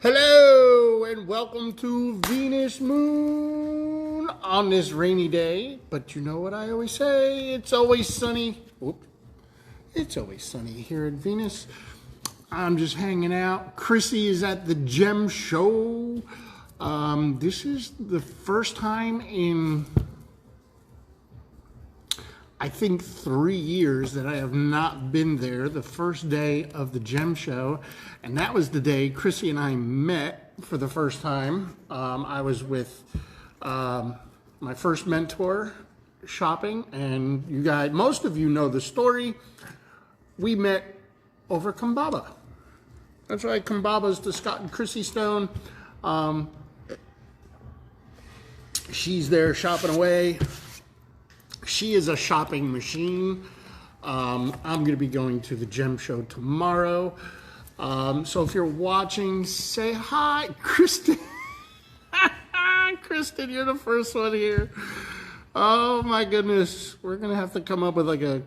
Hello and welcome to Venus Moon on this rainy day. But you know what I always say? It's always sunny. It's always sunny here at Venus. I'm just hanging out. Chrissy is at the Gem Show. This is the first time in, I think, 3 years that I have not been there. The first day of the Gem Show, and that was the day Chrissy and I met for the first time. I was with my first mentor shopping, and you guys, most of you know the story. We met over Kambaba. That's right, Kambaba's the Scott and Chrissy Stone. She's there shopping away. She is a shopping machine. I'm going to be going to the Gem Show tomorrow. So if you're watching, say hi, Kristen. Kristen, you're the first one here. Oh my goodness. We're going to have to come up with like a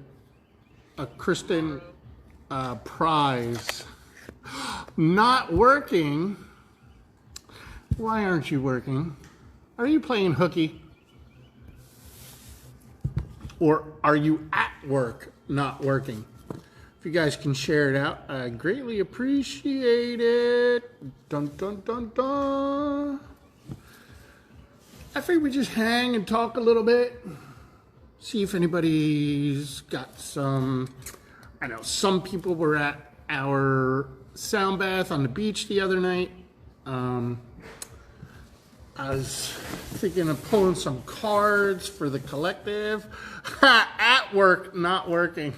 Kristen prize. Not working. Why aren't you working? Are you playing hooky? Or are you at work not working? If you guys can share it out, I greatly appreciate it. Dun, dun, dun, dun. I think we just hang and talk a little bit. See if anybody's got some. I know some people were at our sound bath on the beach the other night. I was thinking of pulling some cards for the collective. At work, not working.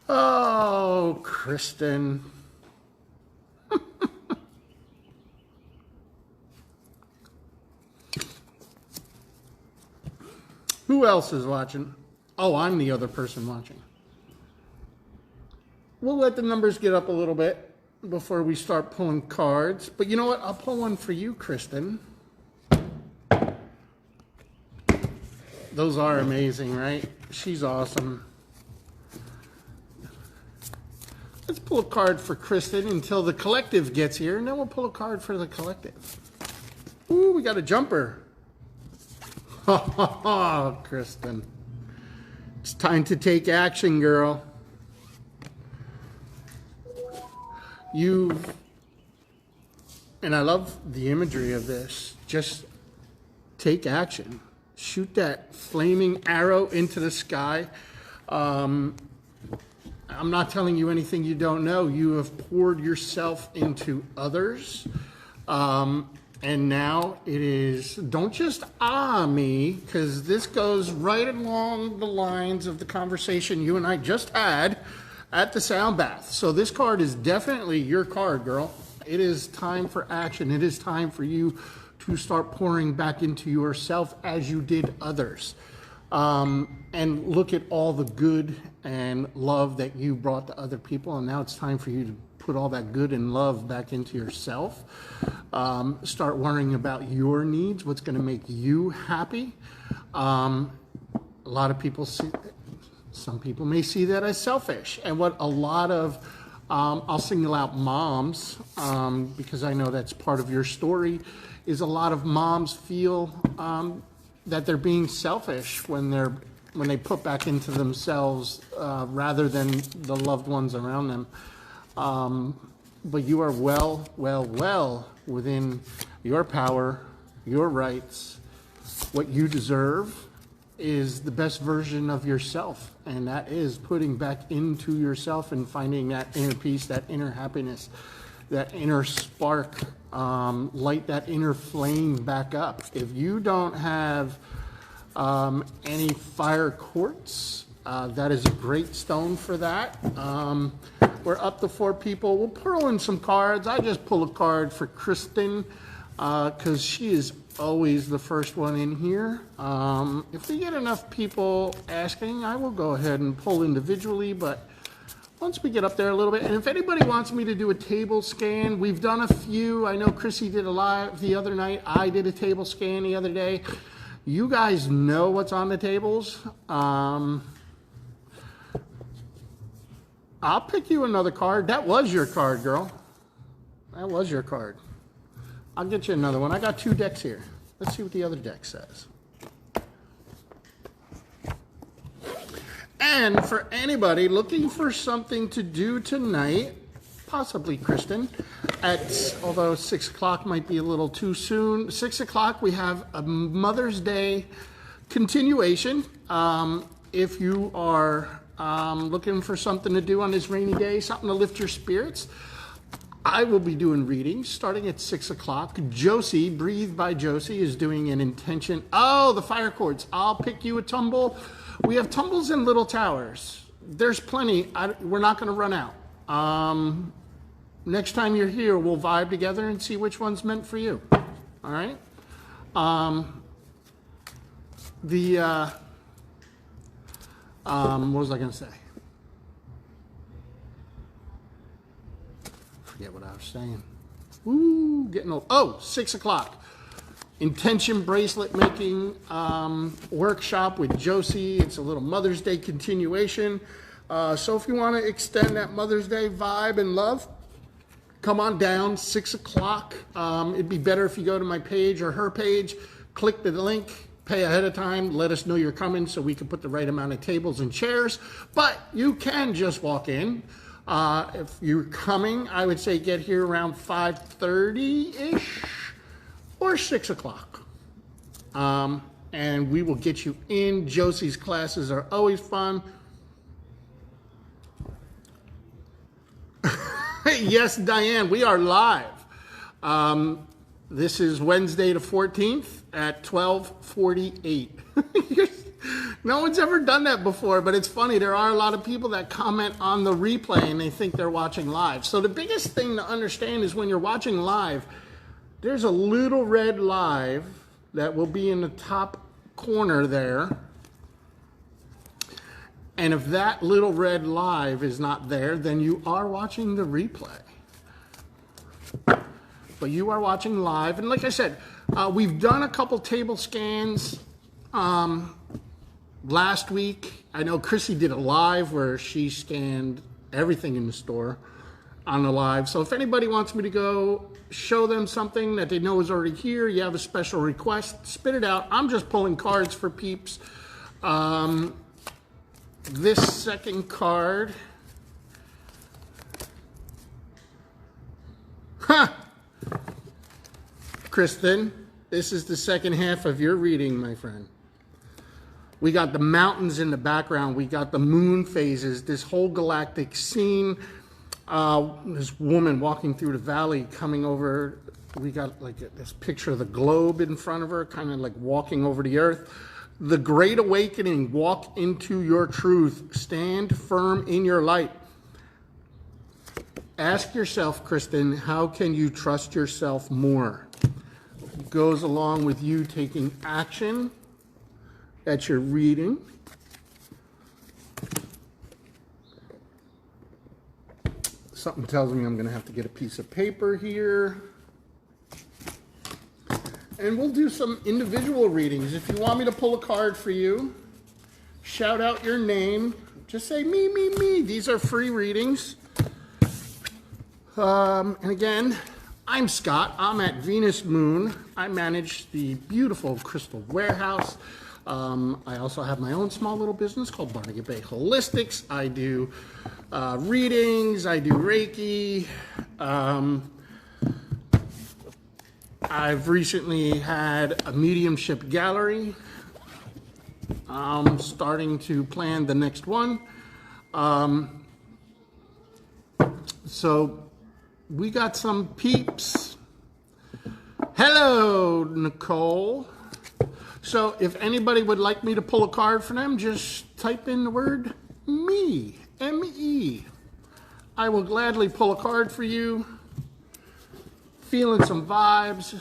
Oh, Kristen. Who else is watching? Oh, I'm the other person watching. We'll let the numbers get up a little bit before we start pulling cards. But you know what? I'll pull one for you, Kristen. Those are amazing, right? She's awesome. Let's pull a card for Kristen until the collective gets here, and then we'll pull a card for the collective. Ooh, we got a jumper. Oh, Kristen. It's time to take action, girl. And I love the imagery of this. Just take action. Shoot that flaming arrow into the sky. I'm not telling you anything you don't know. You have poured yourself into others. And now it is, don't just me, because this goes right along the lines of the conversation you and I just had at the sound bath. So this card is definitely your card, girl. It is time for action. It is time for you to start pouring back into yourself as you did others. And look at all the good and love that you brought to other people. And now it's time for you to put all that good and love back into yourself. Start worrying about your needs, what's going to make you happy. A lot of people see, some people may see that as selfish. And what a lot of, I'll single out moms, because I know that's part of your story, is a lot of moms feel that they're being selfish when they put back into themselves rather than the loved ones around them. But you are well within your power, your rights. What you deserve is the best version of yourself, and that is putting back into yourself and finding that inner peace, that inner happiness, that inner spark, light that inner flame back up. If you don't have any fire quartz, that is a great stone for that. We're up to 4 people. We'll pull in some cards. I just pull a card for Kristen because she is always the first one in here. If we get enough people asking, I will go ahead and pull individually, but once we get up there a little bit, and if anybody wants me to do a table scan, we've done a few. I know Chrissy did a live the other night. I did a table scan the other day. You guys know what's on the tables. I'll pick you another card. That was your card, girl. That was your card. I'll get you another one. I got 2 decks here. Let's see what the other deck says. And for anybody looking for something to do tonight, possibly Kristen, although 6 o'clock might be a little too soon. 6 o'clock, we have a Mother's Day continuation. If you are looking for something to do on this rainy day, something to lift your spirits, I will be doing readings starting at 6 o'clock. Josie, Breathe by Josie, is doing an intention. Oh, the fire cords. I'll pick you a tumble. We have tumbles in Little Towers. There's plenty. We're not going to run out. Next time you're here, we'll vibe together and see which one's meant for you. All right? What was I going to say? Forget what I was saying. Ooh, getting old. Oh, 6 o'clock. Intention bracelet making workshop with Josie. It's a little Mother's Day continuation. So if you want to extend that Mother's Day vibe and love, come on down, 6 o'clock. It'd be better if you go to my page or her page, click the link, pay ahead of time, let us know you're coming so we can put the right amount of tables and chairs. But you can just walk in. If you're coming, I would say get here around 5:30-ish or 6 o'clock. And we will get you in. Josie's classes are always fun. Yes, Diane, we are live. This is Wednesday the 14th at 12:48. No one's ever done that before, but it's funny. There are a lot of people that comment on the replay and they think they're watching live. So the biggest thing to understand is when you're watching live, there's a little red live that will be in the top corner there. And if that little red live is not there, then you are watching the replay. But you are watching live. And like I said, we've done a couple table scans last week. I know Chrissy did a live where she scanned everything in the store on the live. So if anybody wants me to go show them something that they know is already here, you have a special request, spit it out. I'm just pulling cards for peeps. This second card. Ha! Kristen, this is the second half of your reading, my friend. We got the mountains in the background. We got the moon phases, this whole galactic scene. This woman walking through the valley coming over. We got like this picture of the globe in front of her, kind of like walking over the earth. The Great Awakening, walk into your truth. Stand firm in your light. Ask yourself, Kristen, how can you trust yourself more? It goes along with you taking action that you're reading. Something tells me I'm going to have to get a piece of paper here. And we'll do some individual readings. If you want me to pull a card for you, shout out your name. Just say me, me, me. These are free readings. And again, I'm Scott. I'm at Venus Moon. I manage the beautiful Crystal Warehouse. I also have my own small little business called Barnegat Bay Holistics. I do readings. I do Reiki. I've recently had a mediumship gallery. I'm starting to plan the next one. So we got some peeps. Hello, Nicole. So if anybody would like me to pull a card for them, just type in the word me, M-E. I will gladly pull a card for you. Feeling some vibes.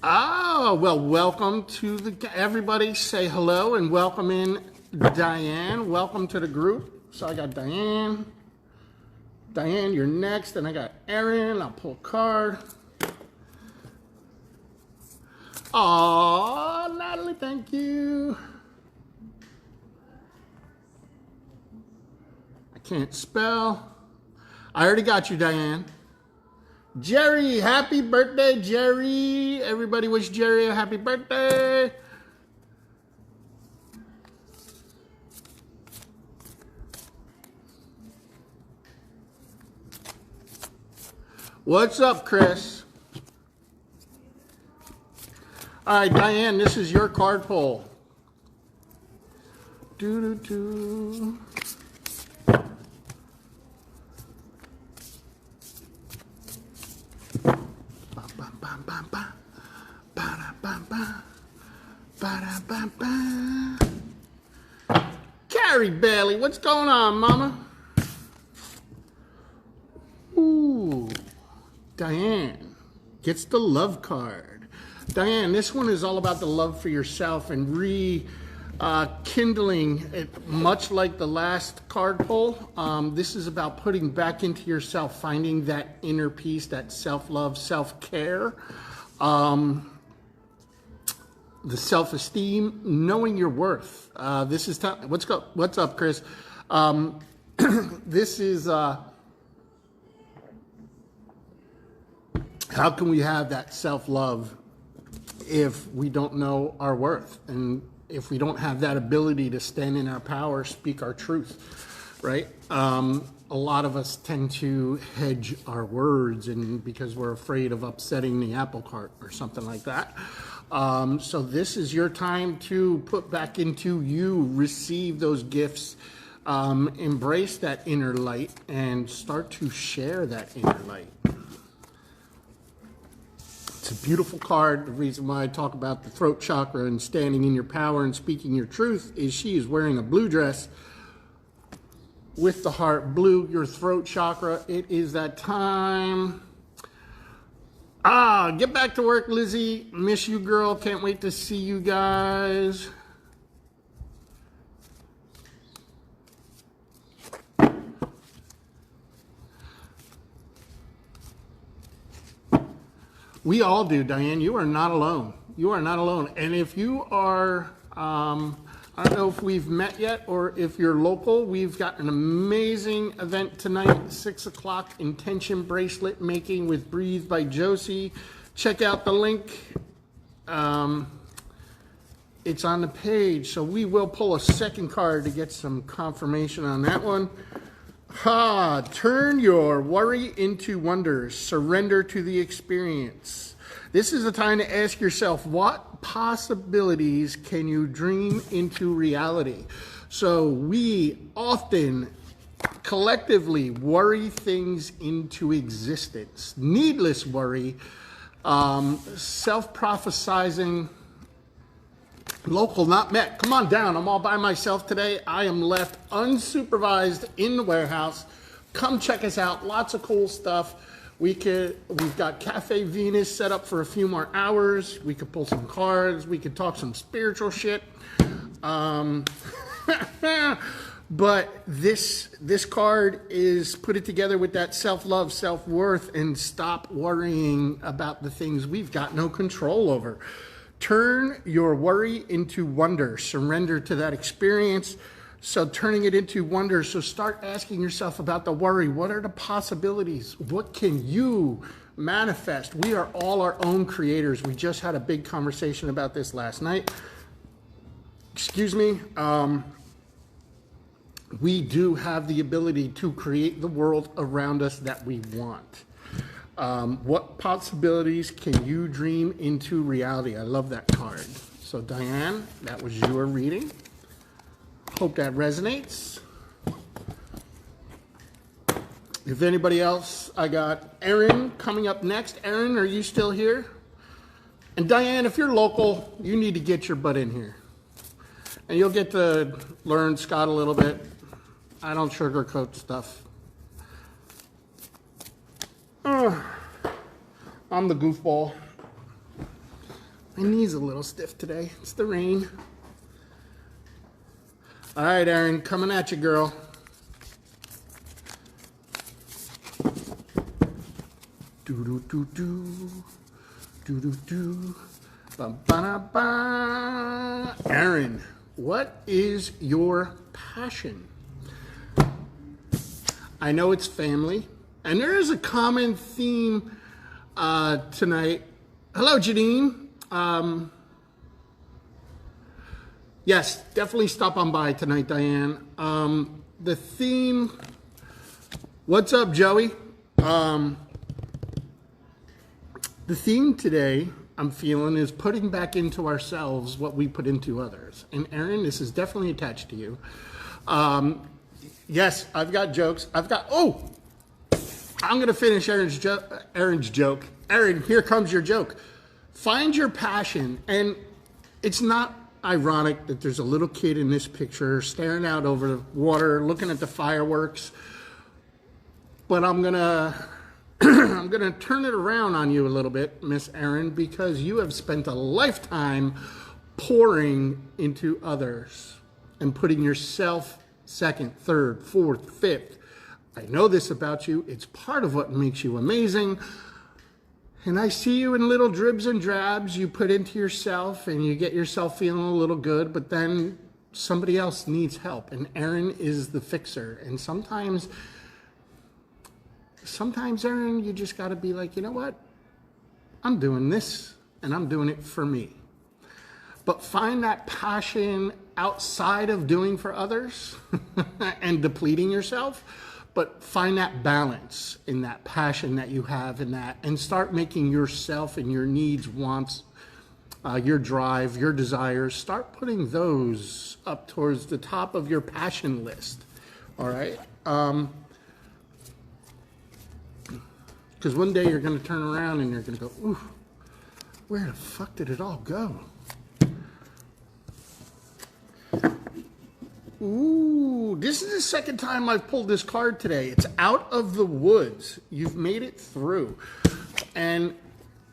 Oh, well, welcome to everybody say hello and welcome in Diane. Welcome to the group. So I got Diane. Diane, you're next. And I got Erin. I'll pull a card. Aw, Natalie, thank you. I can't spell. I already got you, Diane. Jerry, happy birthday, Jerry. Everybody wish Jerry a happy birthday. What's up, Chris? All right, Diane, this is your card pull. Doo-doo-doo. Carrie Bailey, what's going on, mama? Ooh, Diane gets the love card. Diane, this one is all about the love for yourself and rekindling it, much like the last card pull. This is about putting back into yourself, finding that inner peace, that self-love, self-care, the self-esteem, knowing your worth. This is time. What's up, Chris? This is how can we have that self-love if we don't know our worth, and if we don't have that ability to stand in our power, speak our truth, right? A lot of us tend to hedge our words, and because we're afraid of upsetting the apple cart or something like that. So this is your time to put back into you, receive those gifts, embrace that inner light, and start to share that inner light. It's a beautiful card. The reason why I talk about the throat chakra and standing in your power and speaking your truth is she is wearing a blue dress with the heart blue, your throat chakra. It is that time. Get back to work, Lizzie. Miss you, girl. Can't wait to see you guys. We all do, Diane. You are not alone. You are not alone. And if you are, I don't know if we've met yet or if you're local, we've got an amazing event tonight, 6 o'clock, intention bracelet making with Breathe by Josie. Check out the link. It's on the page. So we will pull a second card to get some confirmation on that one. Turn your worry into wonder. Surrender to the experience. This is the time to ask yourself, what possibilities can you dream into reality? So we often collectively worry things into existence. Needless worry, self-prophesizing. Local not met. Come on down. I'm all by myself today. I am left unsupervised in the warehouse. Come check us out. Lots of cool stuff. We've got Cafe Venus set up for a few more hours. We could pull some cards. We could talk some spiritual shit. But this card is put it together with that self-love, self-worth, and stop worrying about the things we've got no control over. Turn your worry into wonder. Surrender to that experience. So turning it into wonder. So start asking yourself about the worry. What are the possibilities? What can you manifest? We are all our own creators. We just had a big conversation about this last night. Excuse me. We do have the ability to create the world around us that we want. What possibilities can you dream into reality? I love that card. So Diane, that was your reading. Hope that resonates. If anybody else, I got Erin coming up next. Erin, are you still here? And Diane, if you're local, you need to get your butt in here. And you'll get to learn Scott a little bit. I don't sugarcoat stuff. I'm the goofball. My knee's a little stiff today. It's the rain. All right, Erin, coming at you, girl. Do-do-do-do. Do-do-do. Ba-ba-da-ba. Erin, what is your passion? I know it's family, and there is a common theme tonight. Hello, Janine. Yes, definitely stop on by tonight, Diane. The theme, what's up, Joey? The theme today, I'm feeling, is putting back into ourselves what we put into others. And Aaron, this is definitely attached to you. Yes, I've got jokes. I'm going to finish Aaron's joke. Aaron, here comes your joke. Find your passion. And it's not ironic that there's a little kid in this picture staring out over the water, looking at the fireworks. But I'm going to I'm going to turn it around on you a little bit, Miss Aaron, because you have spent a lifetime pouring into others and putting yourself second, third, fourth, fifth. I know this about you. It's part of what makes you amazing. And I see you in little dribs and drabs you put into yourself, and you get yourself feeling a little good, but then somebody else needs help. And Aaron is the fixer. And sometimes, Aaron, you just got to be like, you know what? I'm doing this, and I'm doing it for me. But find that passion outside of doing for others and depleting yourself. But find that balance in that passion that you have in that, and start making yourself and your needs, wants, your drive, your desires, start putting those up towards the top of your passion list. All right? Because one day you're going to turn around and you're going to go, ooh, where the fuck did it all go? Ooh, this is the second time I've pulled this card today. It's Out of the Woods. You've made it through. And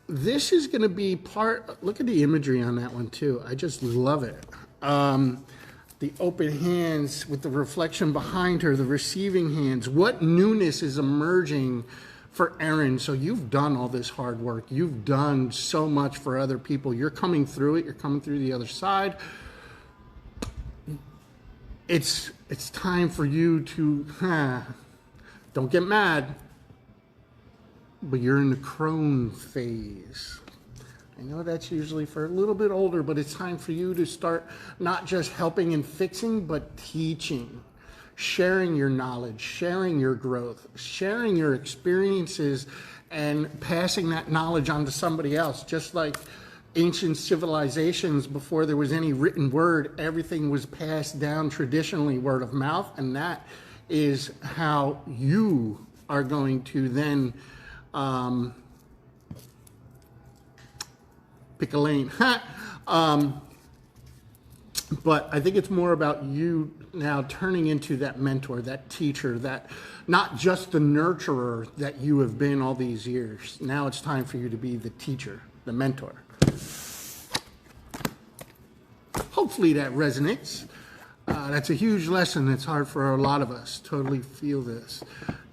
this is going to be part, look at the imagery on that one too. I just love it. The open hands with the reflection behind her, the receiving hands. What newness is emerging for Aaron? So you've done all this hard work. You've done so much for other people. You're coming through it. You're coming through the other side. It's time for you to, don't get mad, but you're in the crone phase. I know that's usually for a little bit older, but it's time for you to start not just helping and fixing, but teaching, sharing your knowledge, sharing your growth, sharing your experiences, and passing that knowledge on to somebody else. Just like ancient civilizations, before there was any written word, everything was passed down traditionally, word of mouth, and that is how you are going to then pick a lane. But I think it's more about you now turning into that mentor, that teacher, that not just the nurturer that you have been all these years. Now it's time for you to be the teacher, the mentor. Hopefully that resonates. That's a huge lesson. It's hard for a lot of us. Totally feel this.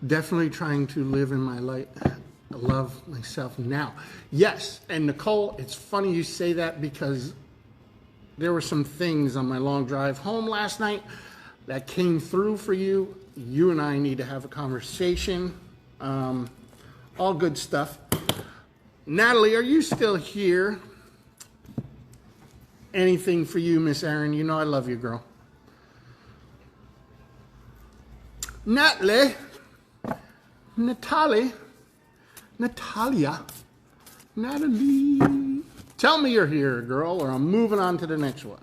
Definitely trying to live in my light. I love myself now. Yes, and Nicole, it's funny you say that, because there were some things on my long drive home last night that came through for you. You and I need to have a conversation. All good stuff. Natalie, are you still here? Anything for you, Miss Aaron. You know I love you, girl. Natalia. Tell me you're here, girl, or I'm moving on to the next one.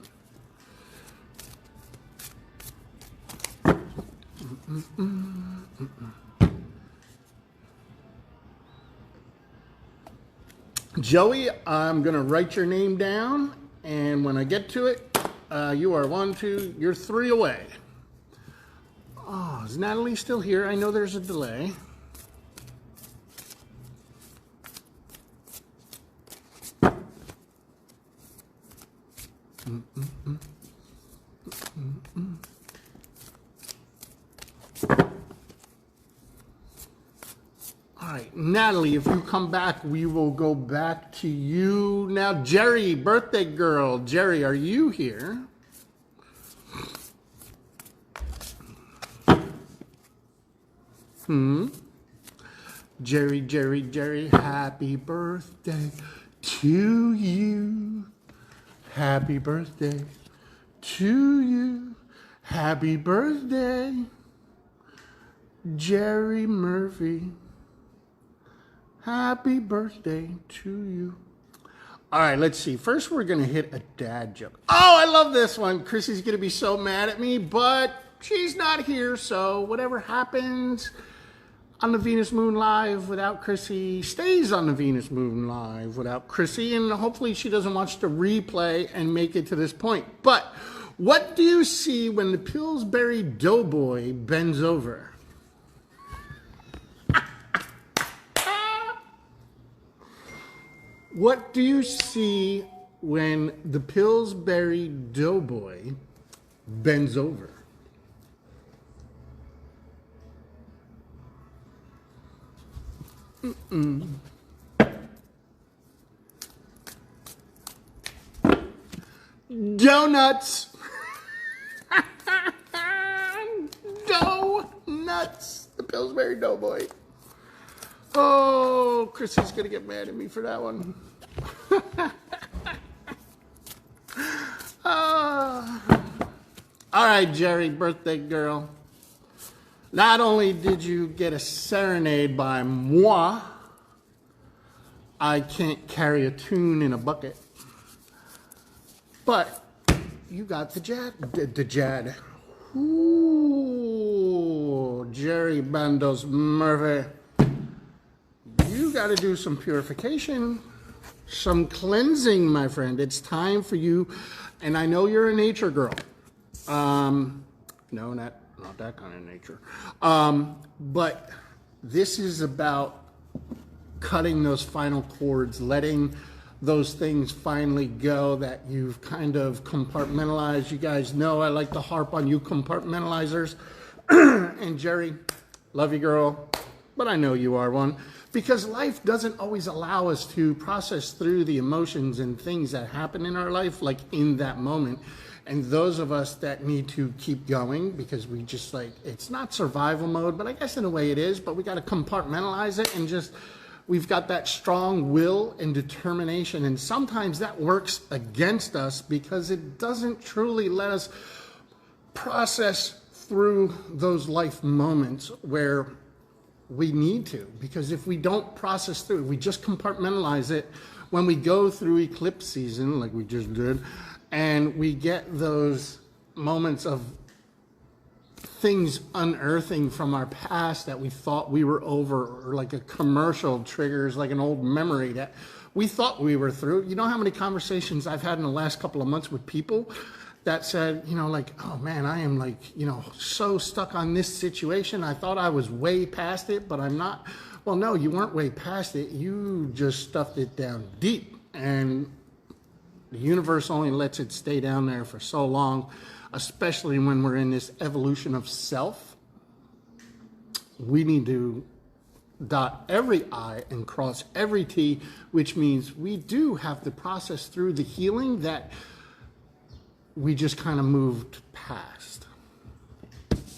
Joey, I'm going to write your name down, and when I get to it, you are 1, 2, you're 3 away. Oh, is Natalie still here? I know there's a delay. All right, Natalie, if you come back, we will go back to you. Now, Jerry, birthday girl. Jerry, are you here? Jerry, Jerry, Jerry, happy birthday to you. Happy birthday to you. Happy birthday, Jerry Murphy. Happy birthday to you. All right, let's see. First, we're going to hit a dad joke. Oh, I love this one. Chrissy's going to be so mad at me, but she's not here, so whatever happens on the Venus Moon Live without Chrissy stays on the Venus Moon Live without Chrissy, and hopefully she doesn't watch the replay and make it to this point. But what do you see when the Pillsbury Doughboy bends over? What do you see when the Pillsbury Doughboy bends over? Donuts. Donuts. The Pillsbury Doughboy. Oh, Chrissy's gonna get mad at me for that one. All right, Jerry, birthday girl. Not only did you get a serenade by moi, I can't carry a tune in a bucket, but you got the jad. Ooh, Jerry Bandos Murphy. You got to do some purification, some cleansing, my friend. It's time for you, and I know you're a nature girl. No, not that kind of nature. But this is about cutting those final cords, letting those things finally go that you've kind of compartmentalized. You guys know I like to harp on you compartmentalizers. And Jerry, love you, girl, but I know you are one. Because life doesn't always allow us to process through the emotions and things that happen in our life, like in that moment. And those of us that need to keep going because we just like, it's not survival mode, but I guess in a way it is, but we got to compartmentalize it and just, we've got that strong will and determination. And sometimes that works against us because it doesn't truly let us process through those life moments where we need to, because if we don't process through it, we just compartmentalize it when we go through eclipse season, like we just did, and we get those moments of things unearthing from our past that we thought we were over, or like a commercial triggers like an old memory that we thought we were through. You know how many conversations I've had in the last couple of months with people that said, you know, like, oh man, I am like, you know, so stuck on this situation. I thought I was way past it, but I'm not. Well, no, you weren't way past it. You just stuffed it down deep. And the universe only lets it stay down there for so long, especially when we're in this evolution of self. We need to dot every I and cross every T, which means we do have to process through the healing that we just kind of moved past.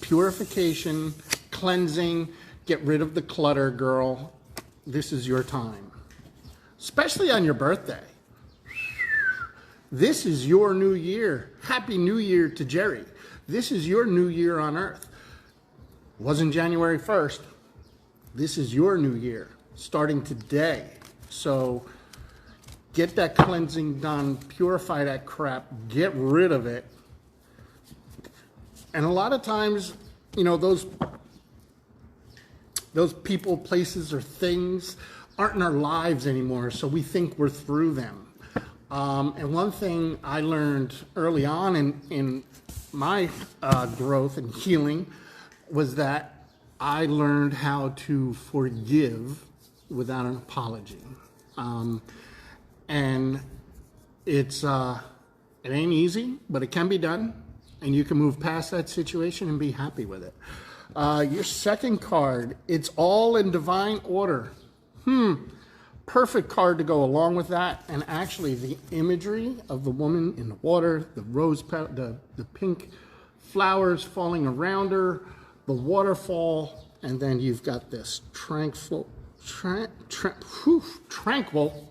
Purification, cleansing, get rid of the clutter, girl. This is your time, especially on your birthday. This is your new year. Happy New Year to Jerry. This is your new year on Earth. It wasn't January 1st. This is your new year, starting today. So get that cleansing done, purify that crap, get rid of it. And a lot of times, you know, those people, places, or things aren't in our lives anymore, so we think we're through them. And one thing I learned early on in my growth and healing was that I learned how to forgive without an apology. And it ain't easy, but it can be done, and you can move past that situation and be happy with it. Your second card, it's all in divine order. Perfect card to go along with that. And actually the imagery of the woman in the water, the rose, the pink flowers falling around her, the waterfall, and then you've got this tranquil tranquil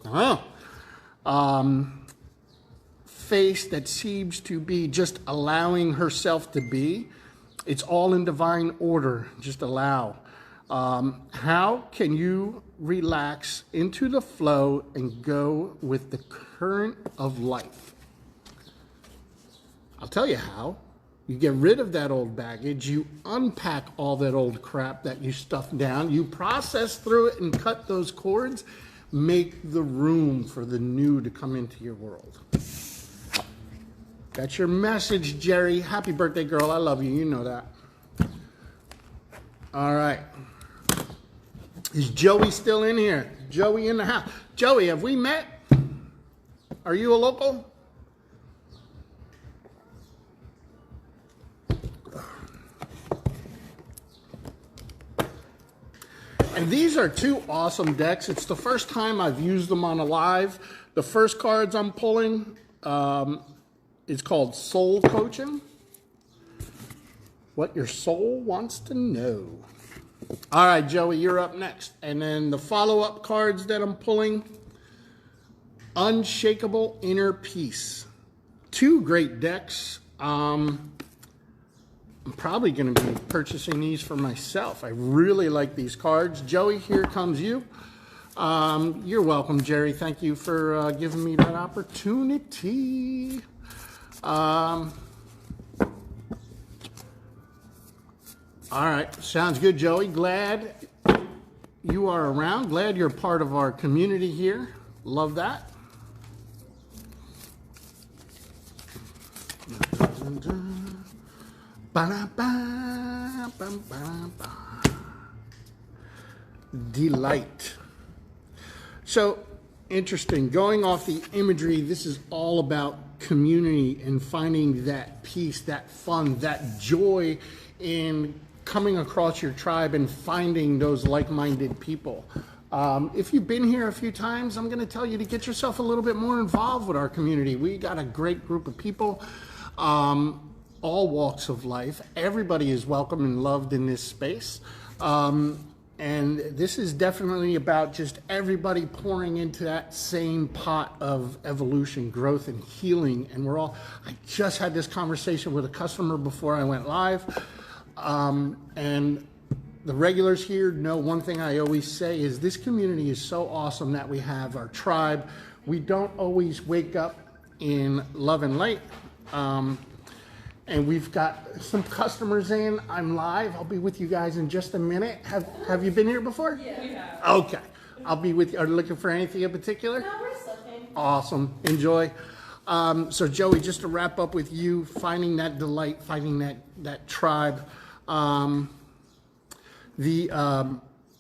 face that seems to be just allowing herself to be. It's all in divine order. Just allow. How can you relax into the flow and go with the current of life? I'll tell you how. You get rid of that old baggage. You unpack all that old crap that you stuffed down. You process through it and cut those cords. Make the room for the new to come into your world. That's your message, Jerry. Happy birthday, girl. I love you. You know that. All right. Is Joey still in here? Joey in the house. Joey, have we met? Are you a local? And these are two awesome decks. It's the first time I've used them on a live. The first cards I'm pulling is called Soul Coaching. What your soul wants to know. All right, Joey, you're up next. And then the follow-up cards that I'm pulling, Unshakable Inner Peace. Two great decks. I'm probably going to be purchasing these for myself. I really like these cards. Joey, here comes you. You're welcome, Jerry. Thank you for giving me that opportunity. All right, sounds good, Joey. Glad you are around. Glad you're part of our community here. Love that. Delight. So interesting. Going off the imagery, this is all about community and finding that peace, that fun, that joy in coming across your tribe and finding those like-minded people. If you've been here a few times, I'm going to tell you to get yourself a little bit more involved with our community. We got a great group of people. All walks of life. Everybody is welcome and loved in this space. And this is definitely about just everybody pouring into that same pot of evolution, growth, and healing. And I just had this conversation with a customer before I went live. And the regulars here know one thing I always say is this community is so awesome that we have our tribe. We don't always wake up in love and light. And we've got some customers in. I'm live. I'll be with you guys in just a minute. Have you been here before? Yeah, we have. Okay. I'll be with you. Are you looking for anything in particular? No, we're just looking. Awesome. Enjoy. So Joey, just to wrap up with you, finding that delight, finding that tribe. I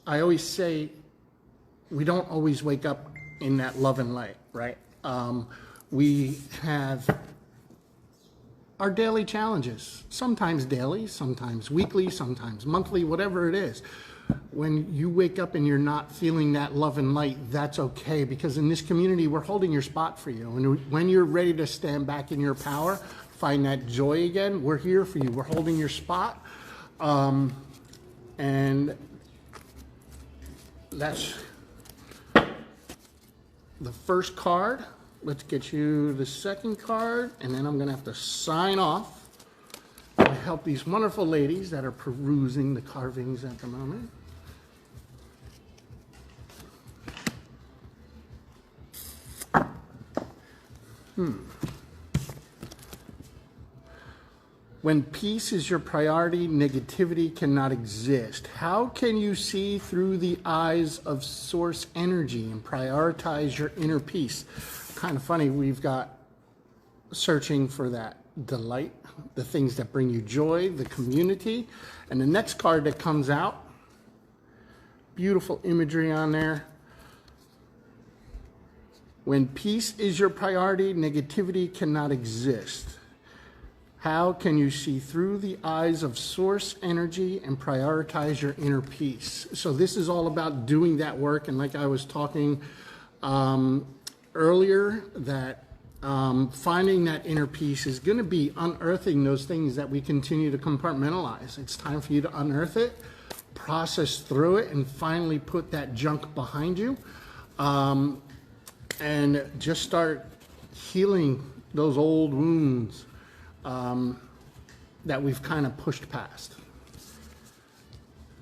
always say we don't always wake up in that love and light, right? We have our daily challenges, sometimes daily, sometimes weekly, sometimes monthly, whatever it is. When you wake up and you're not feeling that love and light, that's okay, because in this community, we're holding your spot for you. And when you're ready to stand back in your power, find that joy again, we're here for you. We're holding your spot. And that's the first card. Let's get you the second card, and then I'm going to have to sign off and help these wonderful ladies that are perusing the carvings at the moment. When peace is your priority, negativity cannot exist. How can you see through the eyes of source energy and prioritize your inner peace? Kind of funny, we've got searching for that delight, the things that bring you joy, the community. And the next card that comes out, beautiful imagery on there. When peace is your priority, negativity cannot exist. How can you see through the eyes of source energy and prioritize your inner peace? So this is all about doing that work. And like I was talking earlier, that finding that inner peace is going to be unearthing those things that we continue to compartmentalize. It's time for you to unearth it, process through it and finally put that junk behind you, and just start healing those old wounds that we've kind of pushed past.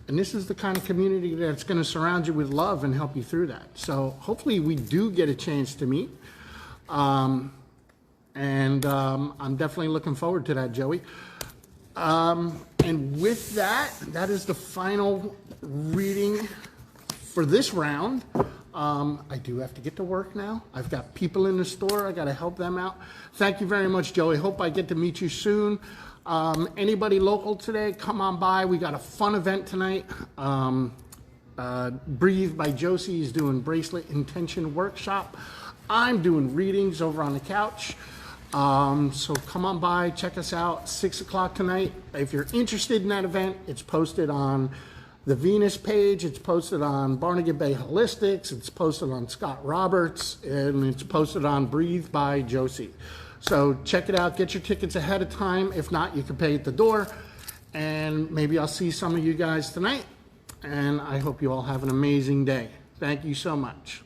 And this is the kind of community that's going to surround you with love and help you through that. So hopefully we do get a chance to meet. I'm definitely looking forward to that, Joey. And with that, that is the final reading for this round. I do have to get to work now. I've got people in the store. I got to help them out. Thank you very much, Joey. Hope I get to meet you soon. Anybody local today, come on by. We got a fun event tonight. Breathe by Josie is doing bracelet intention workshop. I'm doing readings over on the couch. So come on by, check us out, 6 o'clock tonight. If you're interested in that event, it's posted on the Venus page, it's posted on Barnegat Bay Holistics, it's posted on Scott Roberts, and it's posted on Breathe by Josie. So check it out, get your tickets ahead of time. If not, you can pay at the door, and maybe I'll see some of you guys tonight. And I hope you all have an amazing day. Thank you so much.